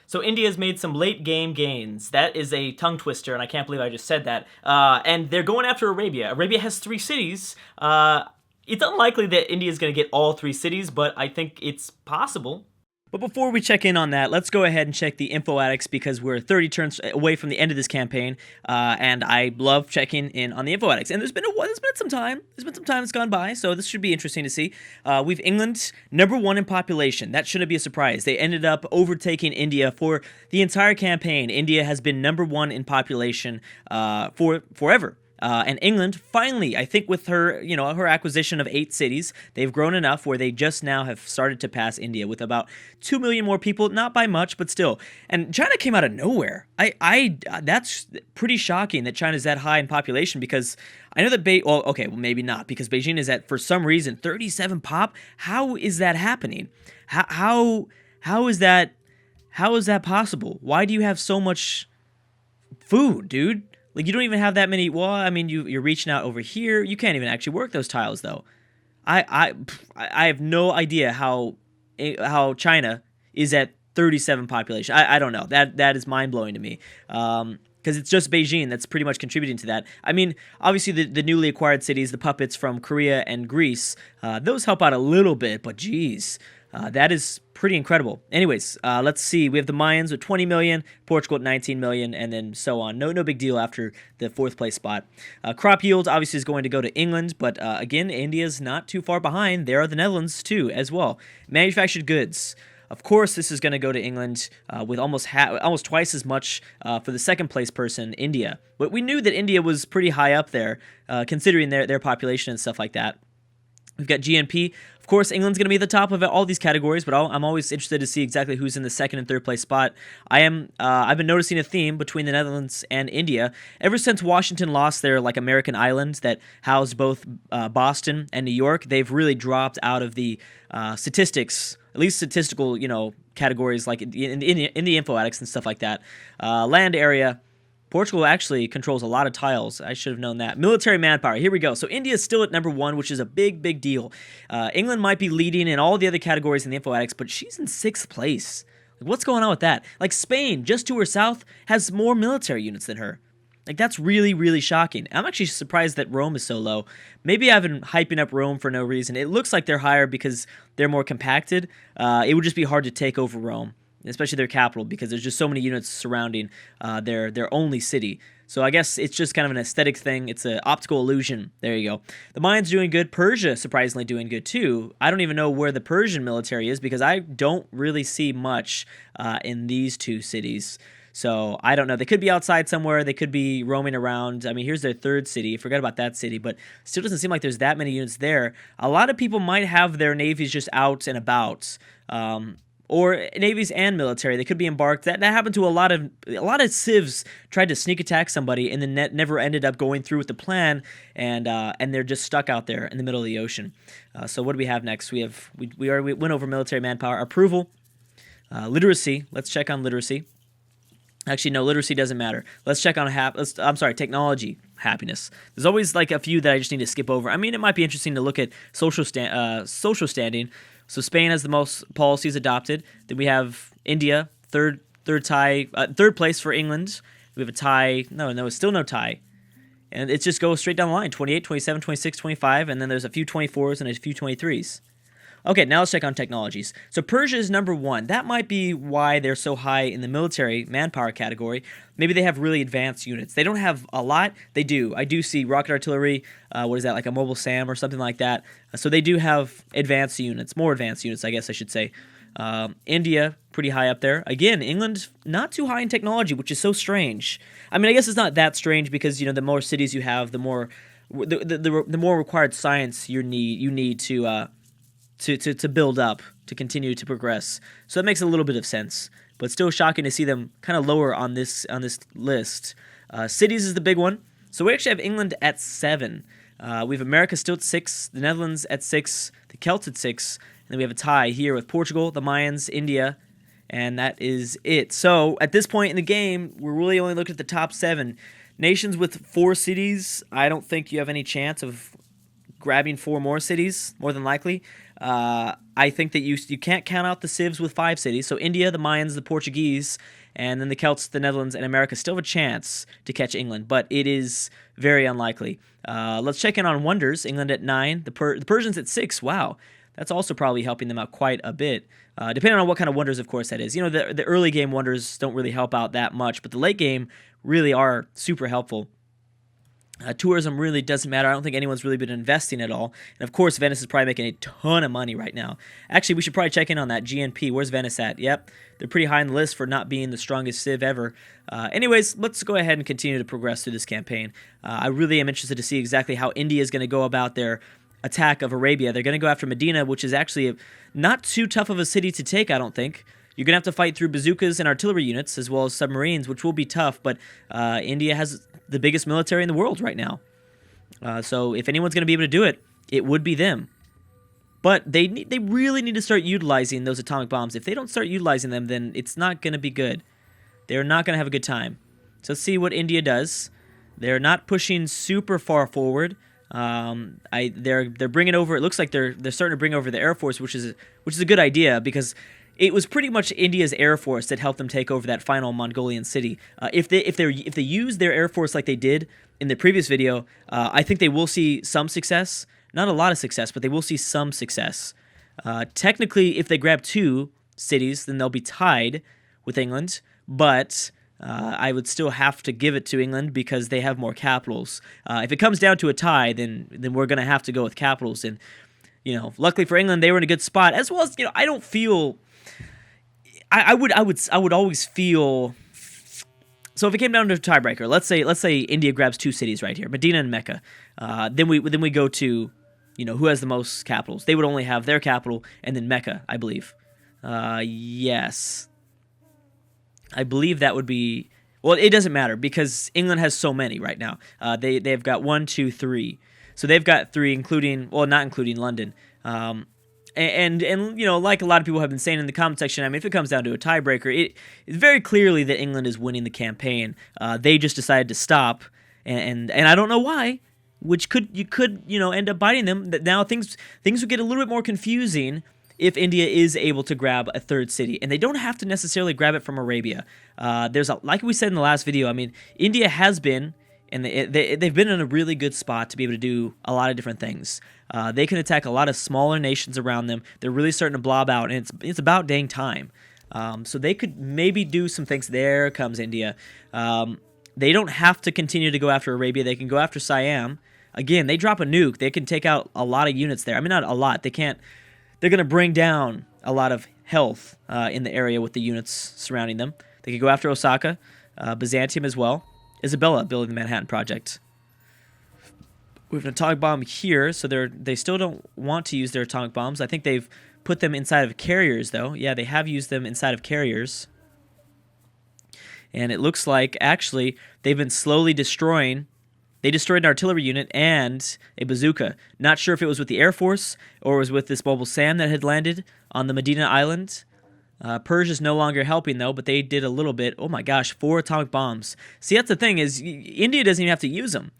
So India's made some late game gains. That is a tongue twister, and I can't believe I just said that. And they're going after Arabia. Arabia has 3 cities. It's unlikely that India is going to get all 3 cities, but I think it's possible. But before we check in on that, let's go ahead and check the info addicts because we're 30 turns away from the end of this campaign, and I love checking in on the info addicts. And there's been some time. There's been some time that's gone by, so this should be interesting to see. We've England #1 in population. That shouldn't be a surprise. They ended up overtaking India for the entire campaign. India has been #1 in population for forever. And England, finally, I think with her, her acquisition of 8 cities, they've grown enough where they just now have started to pass India with about 2 million more people, not by much, but still. And China came out of nowhere. That's pretty shocking that China's that high in population because I know that maybe not because Beijing is at, for some reason, 37 pop. How is that happening? How is that possible? Why do you have so much food, dude? Like, you don't even have that many. Well, I mean, you're reaching out over here. You can't even actually work those tiles, though. I have no idea how China is at 37 population. I don't know. That is mind blowing to me. Because it's just Beijing that's pretty much contributing to that. I mean, obviously the newly acquired cities, the puppets from Korea and Greece, those help out a little bit. But geez, that is pretty incredible. Anyways, let's see. We have the Mayans with 20 million, Portugal at 19 million, and then so on. No big deal after the 4th place spot. Crop yield obviously is going to go to England, but again, India's not too far behind. There are the Netherlands too, as well. Manufactured goods. Of course, this is going to go to England with almost twice as much for the 2nd place person, India. But we knew that India was pretty high up there, considering their population and stuff like that. We've got GNP. Of course, England's going to be at the top of all these categories, but I'm always interested to see exactly who's in the 2nd and 3rd place spot. I've been noticing a theme between the Netherlands and India. Ever since Washington lost their American islands that housed both Boston and New York, they've really dropped out of the statistics, at least statistical, categories like in the info addicts and stuff like that. Land area. Portugal actually controls a lot of tiles. I should have known that. Military manpower. Here we go. So India is still at #1, which is a big deal. England might be leading in all the other categories in the info addicts, but she's in 6th place. What's going on with that? Like Spain, just to her south, has more military units than her. Like, that's really shocking. I'm actually surprised that Rome is so low. Maybe I've been hyping up Rome for no reason. It looks like they're higher because they're more compacted. It would just be hard to take over Rome, especially their capital, because there's just so many units surrounding their only city. So I guess it's just kind of an aesthetic thing. It's an optical illusion. There you go. The Mayans doing good. Persia surprisingly doing good too. I don't even know where the Persian military is because I don't really see much in these 2 cities. So I don't know. They could be outside somewhere. They could be roaming around. I mean, here's their 3rd city. Forgot about that city, but still doesn't seem like there's that many units there. A lot of people might have their navies just out and about. Or navies and military, they could be embarked. That happened to a lot of civs tried to sneak attack somebody and then never ended up going through with the plan, and they're just stuck out there in the middle of the ocean. So what do we have next? We already went over military manpower approval, literacy. Let's check on literacy. Actually, no, literacy doesn't matter. Let's check on technology happiness. There's always like a few that I just need to skip over. I mean, it might be interesting to look at social standing. So Spain has the most policies adopted. Then we have India, third place for England. We have a tie. No, it's still no tie. And it just goes straight down the line, 28, 27, 26, 25, and then there's a few 24s and a few 23s. Okay, now let's check on technologies. So Persia is #1. That might be why they're so high in the military manpower category. Maybe they have really advanced units. They don't have a lot. They do. I do see rocket artillery. What is that, like a mobile SAM or something like that? So they do have advanced units, more advanced units, I guess I should say. India, pretty high up there. Again, England, not too high in technology, which is so strange. I mean, I guess it's not that strange because, the more cities you have, the more required science you need to build up, to continue to progress. So that makes a little bit of sense, but still shocking to see them kind of lower on this list. Cities is the big one. So we actually have England at 7. We have America still at 6, the Netherlands at 6, the Celts at 6, and then we have a tie here with Portugal, the Mayans, India, and that is it. So at this point in the game, we're really only looking at the top 7. Nations with 4 cities, I don't think you have any chance of grabbing 4 more cities, more than likely. I think that you can't count out the Civs with 5 cities. So India, the Mayans, the Portuguese, and then the Celts, the Netherlands, and America still have a chance to catch England, but it is very unlikely. Let's check in on wonders. England at 9, the Persians at 6. Wow, that's also probably helping them out quite a bit. Depending on what kind of wonders, of course, that is. You know, the early game wonders don't really help out that much, but the late game really are super helpful. Tourism really doesn't matter. I don't think anyone's really been investing at all. And of course, Venice is probably making a ton of money right now. Actually, we should probably check in on that GNP. Where's Venice at? Yep, they're pretty high on the list for not being the strongest Civ ever. Anyways, let's go ahead and continue to progress through this campaign. I really am interested to see exactly how India is going to go about their attack of Arabia. They're going to go after Medina, which is actually not too tough of a city to take, I don't think. You're going to have to fight through bazookas and artillery units, as well as submarines, which will be tough, but India has the biggest military in the world right now. So if anyone's going to be able to do it, it would be them. But they really need to start utilizing those atomic bombs. If they don't start utilizing them, then it's not going to be good. They're not going to have a good time. So let's see what India does. They're not pushing super far forward. They're bringing over. It looks like they're starting to bring over the Air Force, which is a good idea because it was pretty much India's Air Force that helped them take over that final Mongolian city. If they use their Air Force like they did in the previous video, I think they will see some success. Not a lot of success, but they will see some success. Technically, if they grab 2 cities, then they'll be tied with England. But I would still have to give it to England because they have more capitals. If it comes down to a tie, then we're going to have to go with capitals. And luckily for England, they were in a good spot. As well as I don't feel. I would always feel. So if it came down to a tiebreaker, let's say India grabs 2 cities right here, Medina and Mecca. Then we go to, who has the most capitals. They would only have their capital and then Mecca, I believe. Yes, I believe that would be. Well, it doesn't matter because England has so many right now. They've got 1, 2, 3. So they've got 3, not including London. And like a lot of people have been saying in the comment section, I mean, if it comes down to a tiebreaker, it's very clearly that England is winning the campaign. They just decided to stop, and I don't know why, which could end up biting them. That now things would get a little bit more confusing if India is able to grab a 3rd city, and they don't have to necessarily grab it from Arabia. Like we said in the last video, I mean, India has been. And they've been in a really good spot to be able to do a lot of different things. They can attack a lot of smaller nations around them. They're really starting to blob out, and it's about dang time. So they could maybe do some things. There comes India. They don't have to continue to go after Arabia. They can go after Siam. Again, they drop a nuke. They can take out a lot of units there. I mean, not a lot. They can't. They're going to bring down a lot of health in the area with the units surrounding them. They could go after Osaka, Byzantium as well. Isabella building the Manhattan Project. We have an atomic bomb here, so they still don't want to use their atomic bombs. I think they've put them inside of carriers, though. Yeah, they have used them inside of carriers. And it looks like, actually, they've been slowly destroying. They destroyed an artillery unit and a bazooka. Not sure if it was with the Air Force or it was with this mobile SAM that had landed on the Medina Island. Persia's no longer helping, though, but they did a little bit. Oh my gosh, 4 atomic bombs. See, that's the thing, is India doesn't even have to use them.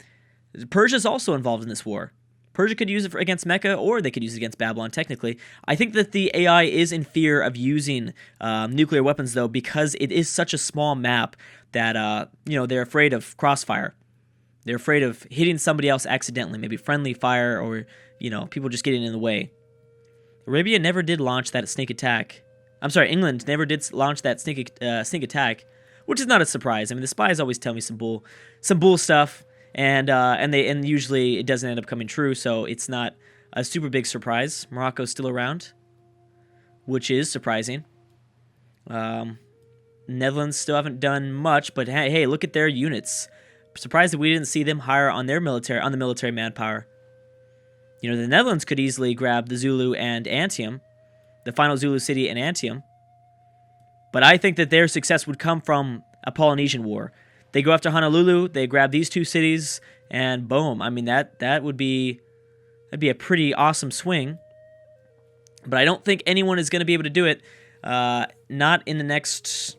Persia's also involved in this war. Persia could use it against Mecca, or they could use it against Babylon, technically. I think that the AI is in fear of using nuclear weapons, though, because it is such a small map that, they're afraid of crossfire. They're afraid of hitting somebody else accidentally, maybe friendly fire, or, people just getting in the way. Arabia never did launch that sneak attack. I'm sorry, England never did launch that sneak attack, which is not a surprise. I mean, the spies always tell me some bull stuff, and usually it doesn't end up coming true, so it's not a super big surprise. Morocco's still around, which is surprising. Netherlands still haven't done much, but hey, look at their units. Surprised that we didn't see them higher on the military manpower. The Netherlands could easily grab the Zulu and Antium. The final Zulu city in Antium. But I think that their success would come from a Polynesian war. They go after Honolulu, they grab these 2 cities, and boom. I mean, that'd be a pretty awesome swing. But I don't think anyone is going to be able to do it. Not in the next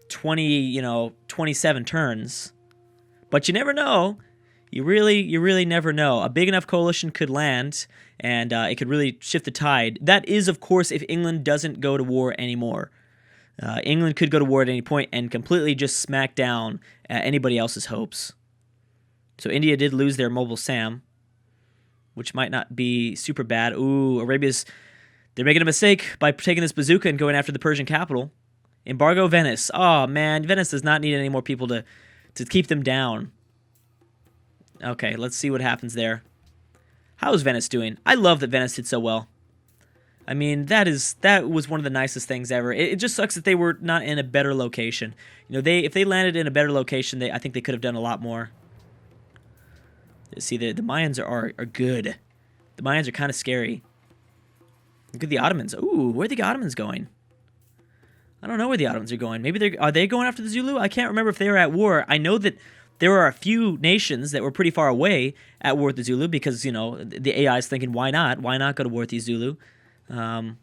27 turns. But you never know. You really never know. A big enough coalition could land, and it could really shift the tide. That is, of course, if England doesn't go to war anymore. England could go to war at any point and completely just smack down anybody else's hopes. So India did lose their mobile SAM, which might not be super bad. Ooh, they're making a mistake by taking this bazooka and going after the Persian capital. Embargo Venice. Oh, man, Venice does not need any more people to keep them down. Okay, let's see what happens there. How is Venice doing? I love that Venice did so well. I mean, that was one of the nicest things ever. It just sucks that they were not in a better location. You know, if they landed in a better location, I think they could have done a lot more. See, the Mayans are good. The Mayans are kind of scary. Look at the Ottomans. Ooh, where are the Ottomans going? I don't know where the Ottomans are going. Maybe are they going after the Zulu? I can't remember if they were at war. I know that there are a few nations that were pretty far away at war with the Zulu because, you know, the AI is thinking, why not? Why not go to war with these Zulu? Another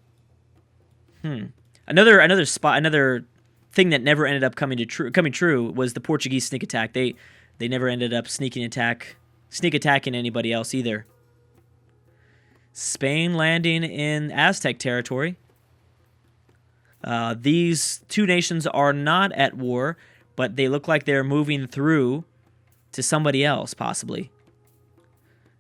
thing that never ended up coming true was the Portuguese sneak attack. They never ended up sneak attacking anybody else either. Spain landing in Aztec territory. These two nations are not at war, but they look like they're moving through to somebody else, possibly.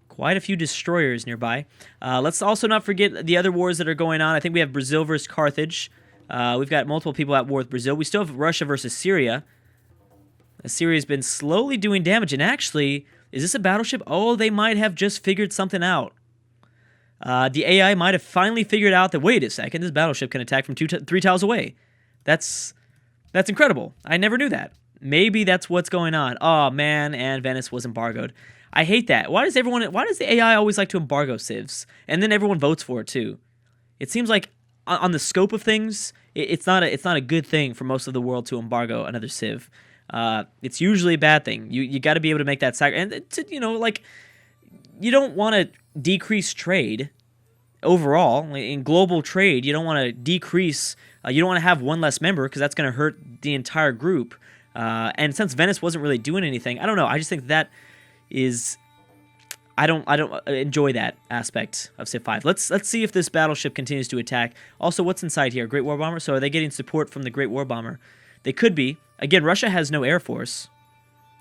Quite a few destroyers nearby. Let's also not forget the other wars that are going on. I think we have Brazil versus Carthage. We've got multiple people at war with Brazil. We still have Russia versus Syria. Syria's been slowly doing damage, and actually, is this a battleship? Oh, they might have just figured something out. The AI might have finally figured out that, wait a second, this battleship can attack from 3 tiles away. That's incredible. I never knew that. Maybe that's what's going on. Oh, man, and Venice was embargoed. I hate that. Why does the AI always like to embargo civs? And then everyone votes for it, too. It seems like, on the scope of things, it's not a good thing for most of the world to embargo another civ. It's usually a bad thing. You got to be able to make that sacrifice. And, you don't want to decrease trade overall. In global trade, you don't want to decrease, you don't want to have one less member because that's going to hurt the entire group. And since Venice wasn't really doing anything, I don't know. I just think that is, I don't enjoy that aspect of Civ 5. Let's see if this battleship continues to attack. Also, what's inside here? Great War Bomber? So are they getting support from the Great War Bomber? They could be. Again, Russia has no air force,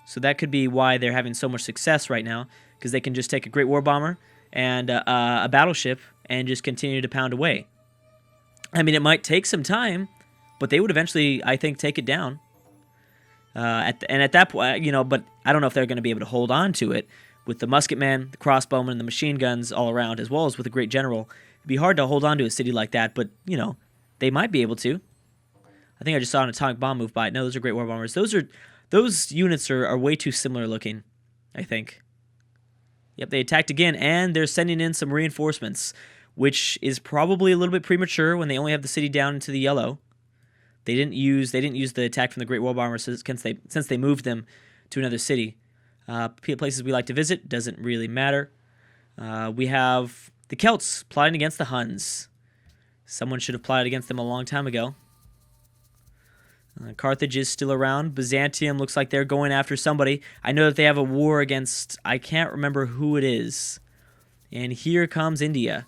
so that could be why they're having so much success right now, because they can just take a Great War Bomber and a battleship and just continue to pound away. I mean, it might take some time, but they would eventually, I think, take it down. At that point, but I don't know if they're going to be able to hold on to it with the musketmen, the crossbowmen, and the machine guns all around, as well as with a great general. It'd be hard to hold on to a city like that, but, they might be able to. I think I just saw an atomic bomb move by. No, those are Great War Bombers. Those units are way too similar looking, I think. Yep, they attacked again, and they're sending in some reinforcements, which is probably a little bit premature when they only have the city down into the yellow. They didn't use the attack from the Great War Bomber since they moved them to another city. Places we like to visit, doesn't really matter. We have the Celts plotting against the Huns. Someone should have plotted against them a long time ago. Carthage is still around. Byzantium looks like they're going after somebody. I know that they have a war against, I can't remember who it is. And here comes India.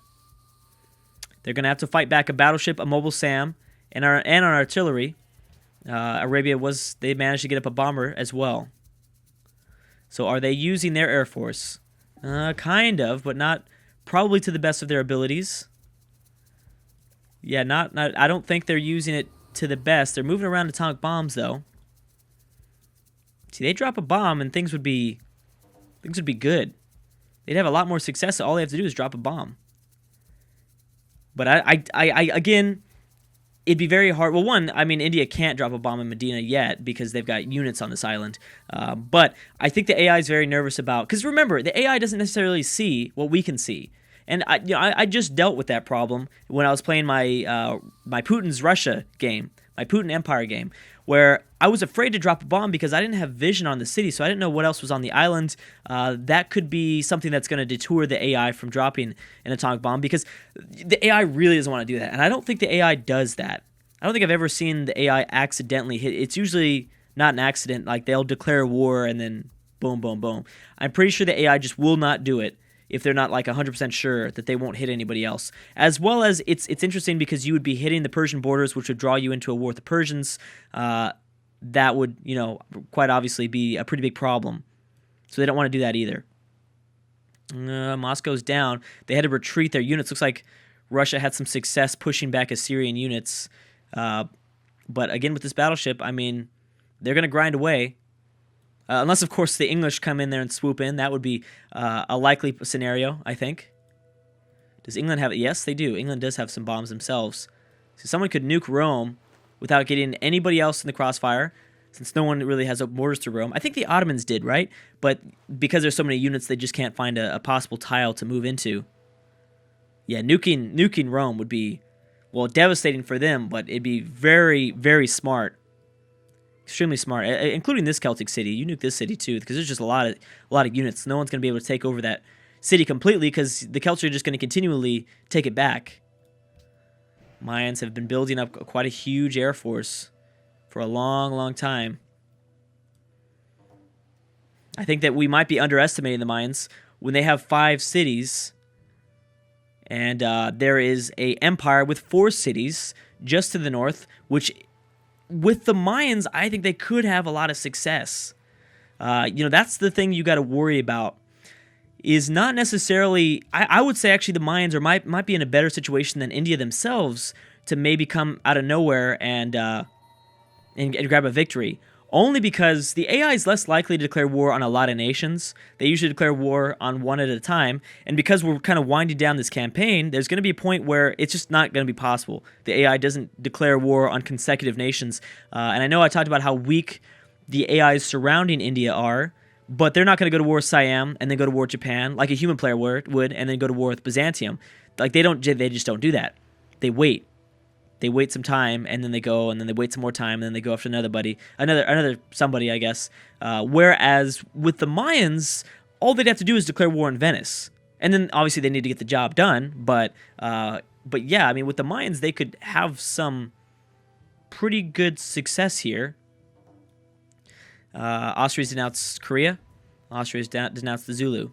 They're going to have to fight back a battleship, a mobile SAM, and an artillery. Arabia they managed to get up a bomber as well. So are they using their air force? Kind of, but not probably to the best of their abilities. Yeah, not I don't think they're using it to the best. They're moving around atomic bombs, though. See, they drop a bomb and things would be good. They'd have a lot more success. All they have to do is drop a bomb. But I again, it'd be very hard. Well, one, I mean, India can't drop a bomb in Medina yet because they've got units on this island. But I think the AI is very nervous about, because remember, the AI doesn't necessarily see what we can see. And I just dealt with that problem when I was playing my Putin's Russia game, my Putin Empire game, where I was afraid to drop a bomb because I didn't have vision on the city, so I didn't know what else was on the island. That could be something that's going to detour the AI from dropping an atomic bomb, because the AI really doesn't want to do that. And I don't think the AI does that. I don't think I've ever seen the AI accidentally hit. It's usually not an accident. Like, they'll declare war and then boom, boom, boom. I'm pretty sure the AI just will not do it if they're not like 100% sure that they won't hit anybody else. As well as it's interesting because you would be hitting the Persian borders, which would draw you into a war with the Persians. That would, quite obviously be a pretty big problem. So they don't want to do that either. Moscow's down. They had to retreat their units. Looks like Russia had some success pushing back Assyrian units. But again, with this battleship, I mean, they're going to grind away. Unless, of course, the English come in there and swoop in. That would be a likely scenario, I think. Does England have it? Yes, they do. England does have some bombs themselves. So someone could nuke Rome without getting anybody else in the crossfire, since no one really has borders to Rome. I think the Ottomans did, right? But because there's so many units, they just can't find a possible tile to move into. Yeah, nuking Rome would be, well, devastating for them, but it'd be very, very smart. Extremely smart, including this Celtic city. You nuke this city too, because there's just a lot of units. No one's going to be able to take over that city completely, because the Celts are just going to continually take it back. Mayans have been building up quite a huge air force for a long, long time. I think that we might be underestimating the Mayans when they have 5 cities, and there is an empire with 4 cities just to the north, which, with the Mayans, I think they could have a lot of success. That's the thing you got to worry about, is not necessarily, I would say actually the Mayans might be in a better situation than India themselves to maybe come out of nowhere and grab a victory. Only because the AI is less likely to declare war on a lot of nations. They usually declare war on one at a time. And because we're kind of winding down this campaign, there's going to be a point where it's just not going to be possible. The AI doesn't declare war on consecutive nations. And I know I talked about how weak the AIs surrounding India are, but they're not going to go to war with Siam and then go to war with Japan like a human player would, and then go to war with Byzantium. Like they just don't do that. They wait. They wait some time, and then they go, and then they wait some more time, and then they go after another somebody, I guess. Whereas with the Mayans, all they'd have to do is declare war on Venice, and then obviously they need to get the job done. But yeah, I mean, with the Mayans, they could have some pretty good success here. Austria's denounced Korea. Austria's denounced the Zulu.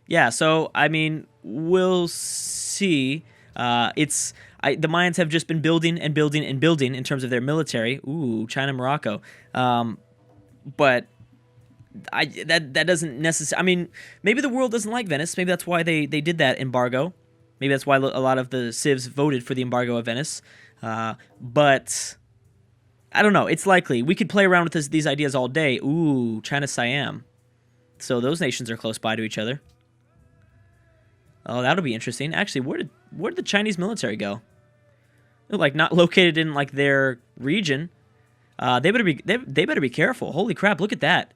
Yeah, so I mean, we'll see. The Mayans have just been building and building and building in terms of their military. Ooh, China, Morocco. But that doesn't necessarily. I mean, maybe the world doesn't like Venice. Maybe that's why they did that embargo. Maybe that's why a lot of the civs voted for the embargo of Venice. But I don't know. It's likely. We could play around with these ideas all day. Ooh, China, Siam. So those nations are close by to each other. Oh, that'll be interesting. Actually, where did the Chinese military go? They're like not located in like their region. They better be careful. Holy crap! Look at that.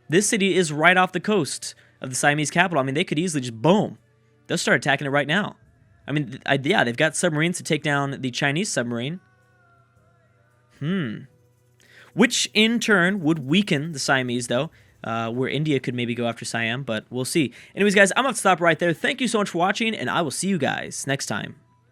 This city is right off the coast of the Siamese capital. I mean, they could easily just boom. They'll start attacking it right now. I mean, yeah, they've got submarines to take down the Chinese submarine. Which in turn would weaken the Siamese, though. Where India could maybe go after Siam, but we'll see. Anyways, guys, I'm going to stop right there. Thank you so much for watching, and I will see you guys next time.